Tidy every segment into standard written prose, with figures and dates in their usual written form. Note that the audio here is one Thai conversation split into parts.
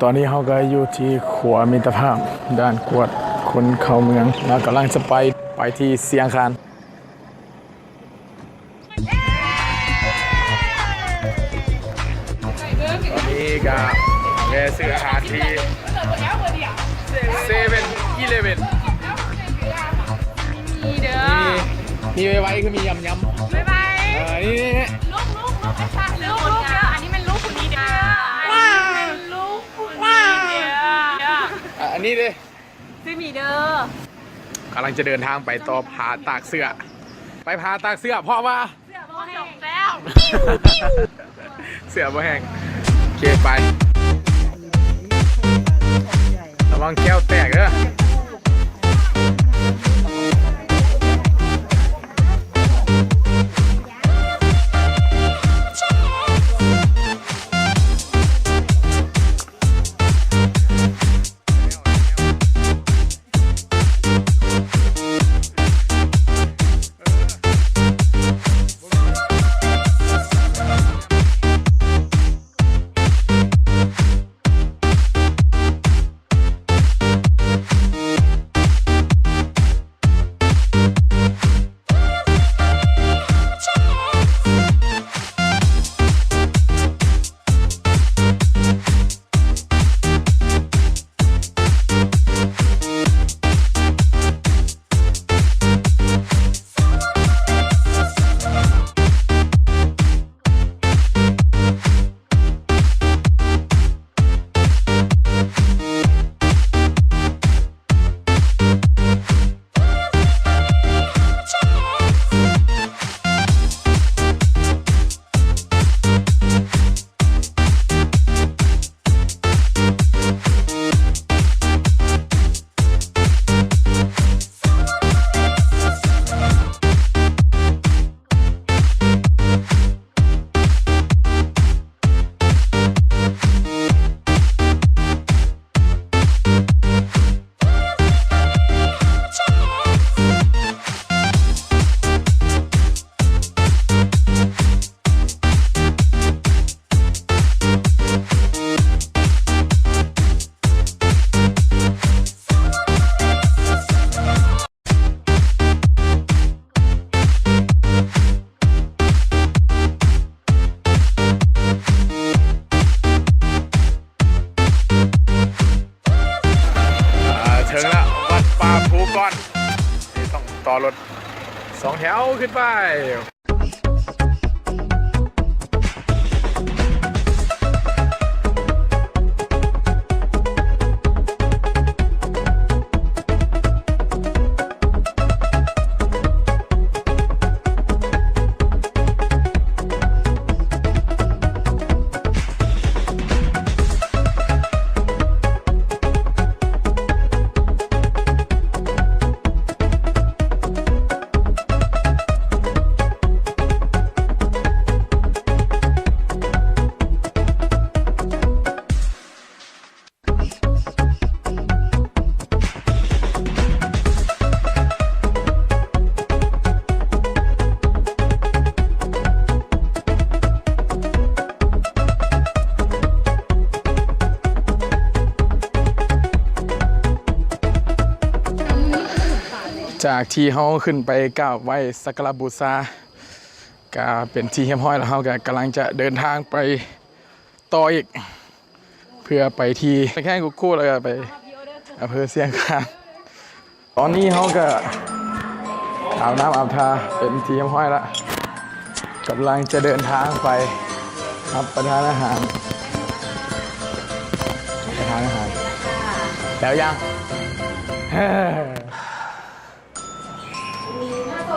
ตอนนี้เขาก็อยู่ที่ขัวมิตรภาพด้านกวดคนเข้าเมืองแล้วกำลังจะไปที่เสียงคานตอนนี้ก็แวะซื้ออาหารที่7-11มีเด้อมีไว้คือมียำบ๊ายบาย นี่ลูกเด้ออันนี้เป็นลูกคุณนี้เด้อลูกคุณนี้เด้ออันนี้เลย ซื้อมีเด้อก ำลังจะเดินทางไปต่อผาตากเสื้อไปผาตากเสื้อเพราะว่า เสื้อบ่จบแล้ว เสื้อบ่แห้งโอเคไประวังแก้วแตกเด้อต้องต่อรถ2 แถวขึ้นไปจากที่เขาขึ้นไปกราบไหว้สักการะบูชาก็เป็นที่เรียบร้อยแล้วเขาก็กำลังจะเดินทางไปต่ออีกเพื่อไปที่แค่กุ๊กคู่แล้วก็ไปอำเภอเสียงคานตอนนี้เขาก็อาบน้ำอาบท่าเป็นที่เรียบร้อยแล้วกำลังจะเดินทางไปรับประทานอาหารแล้วยัง ต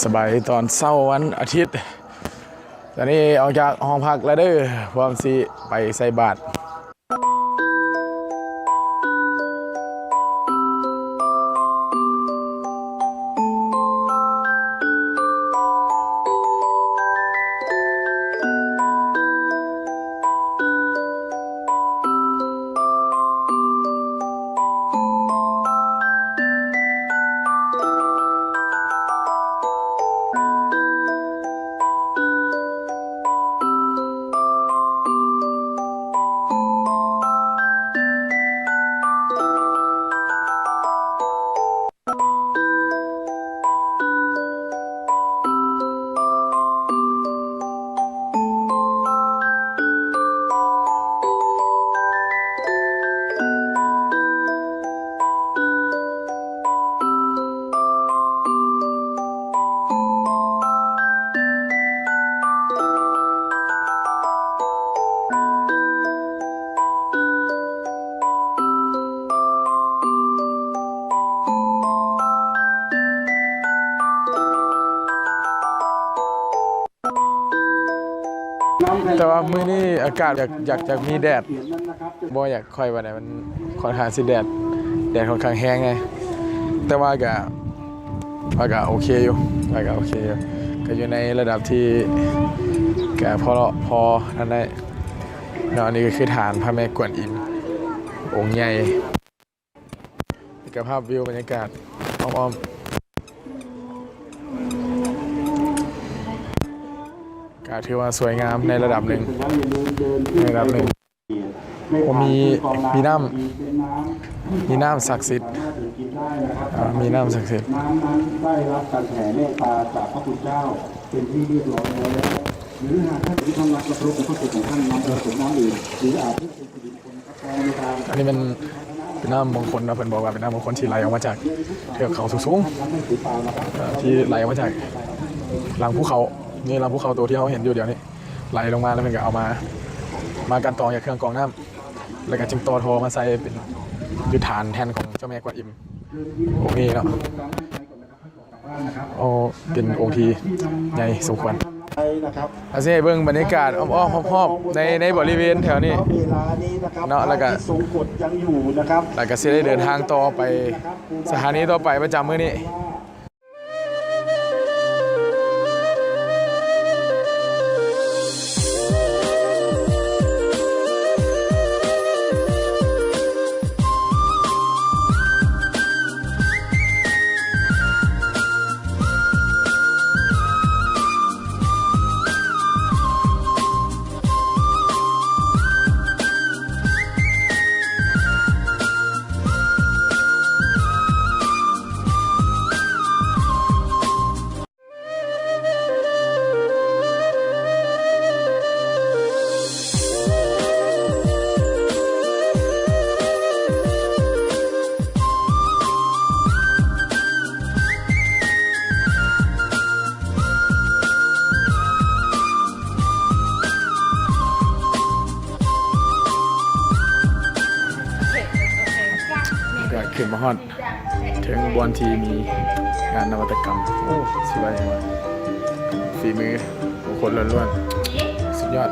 สบายตอนเช้าวันอาทิตย์ตอนนี้ออกจากห้องพักแล้วเด้อพร้อมสิไปใส่บาตรแต่ว่ามื้อนี้อากาศอยากมีแดดบ่อยากค่อยว่าไหนมันค่อนข้างสิแดดค่อนข้างแห้งไงแต่ว่าก็โอเคอยู่ก็อยู่ในระดับที่ก็พอนั่นได้เนาะอันนี้ก็คือฐานพระแม่กวนอิมองค์ใหญ่กับภาพวิวบรรยากาศอ้อมก็ถือว่าสวยงามในระดับหนึ่งผมมีน้ำศักดิ์สิทธิ์มีน้ำศักดิ์สิทธิ์น้ำนั้นได้รับการแผ่เมตตาจากพระคุณเจ้าเป็นที่เรียบร้อยแล้วหรือหากท่านที่ทำรักกระทบกับพระคุณของท่านน้ำผสมน้ำอื่นหรืออาจเพื่อเป็นสิริมงคลครับในทางอันนี้เป็นน้ำมงคลนะเพิ่นบอกว่าเป็นน้ำมงคลที่ไหลออกมาจากเทือกเขาสูงที่ไหลออกมาจากหลังภูเขานี่หลังภูเขาตัวที่เขาเห็นอยู่เดี๋ยวนี้ไหลลงมาแล้วเพิ่นก็เอามากันตองจากเครื่องกรองน้ำแล้วก็จึงต่อทอมาใส่เป็นยุทธานแทนของเจ้าแม่กวนอิมองค์นี้เนาะเป็นองค์ที่ใหญ่สมควรอาเซ่เบิ่งบรรยากาศอ้อมๆพอบๆในบริเวณแถวนี้เนาะแล้วก็สิได้เดินทางต่อไปสถานีต่อไปประจำมื้อนี้ขึ้นมาฮอดถึงบอนที่มีงานนวัตกรรมโอ้สิว่าอย่างไรฝีมือของคนล้วนๆสุดยอด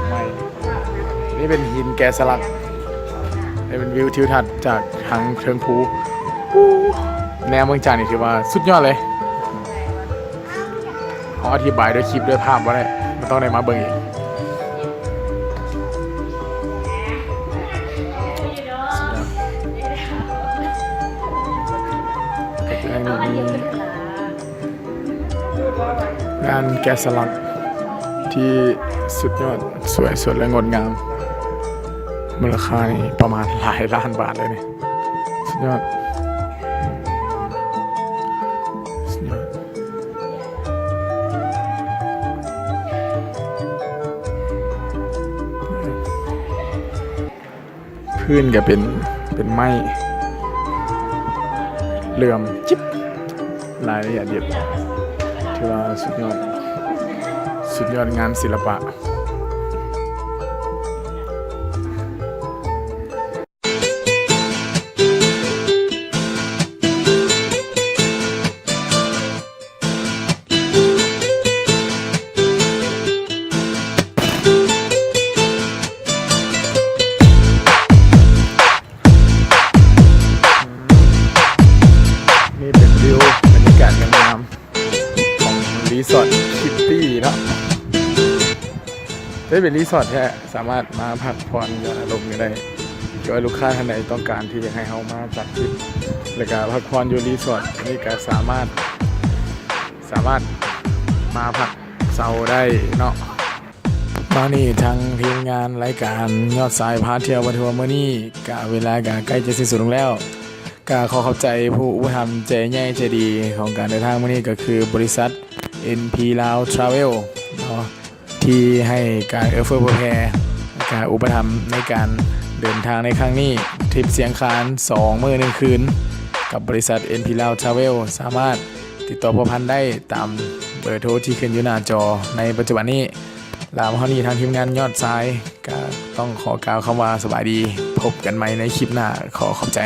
ไม่นี่เป็นหินแกะสลักนี่เป็นวิวทิวทัศน์จากทางเชิงภูแนวเมืองจันทร์นี่ถือว่าสุดยอดเลยเขาอธิบายด้วยคลิปด้วยภาพว่าได้ไม่ต้องได้มาเบิ่งอีกงานแกะสลักที่สุดยอดสวยสดและงดงามมูลค่านี่ประมาณหลายล้านบาทเลยเนี่ยสุดยอดพื้นก็เป็นไม้เหลื่อมจิ๊บรายละเอียดเยอะถือว่าสุดยอดงานศิลปะ อร์ทคิตตี้เนาะได้เป็นรีสอร์ทแท้สามารถมาพักผ่อนหย่อนอารมณ์กันได้ก็ลูกค้าท่านใดต้องการที่จะให้เฮามาจัดทริปแล้วก็พักผ่อนอยู่รีสอร์ทนี่ก็สามารถมาพักเซาได้เนาะมานี่ทางทีมงานรายการยอดสายพาเที่ยววันทัวร์มื้อนี้กะเวลาก็ใกล้จะสิ้นสุดลงแล้วก็ขอขอบใจผู้อุปถัมภ์ใจใหญ่ใจดีของการเดินทางมื้อนี้ก็คือบริษัท NP Lao Travel เนาะที่ให้การเฟื้อเผื่อแผ่การอุปถัมภ์ในการเดินทางในครั้งนี้ทริปเสียงคาน2 มื้อ 1 คืนกับบริษัท NP Lao Travel สามารถติดต่อพันได้ตามเบอร์โทรที่ขึ้นอยู่หน้าจอในปัจจุบันนี้ลาเฮานี้ทางทีมงานยอดซ้ายก็ต้องขอกล่าวคำว่าสบายดีพบกันใหม่ในคลิปหน้าขอขอบใจ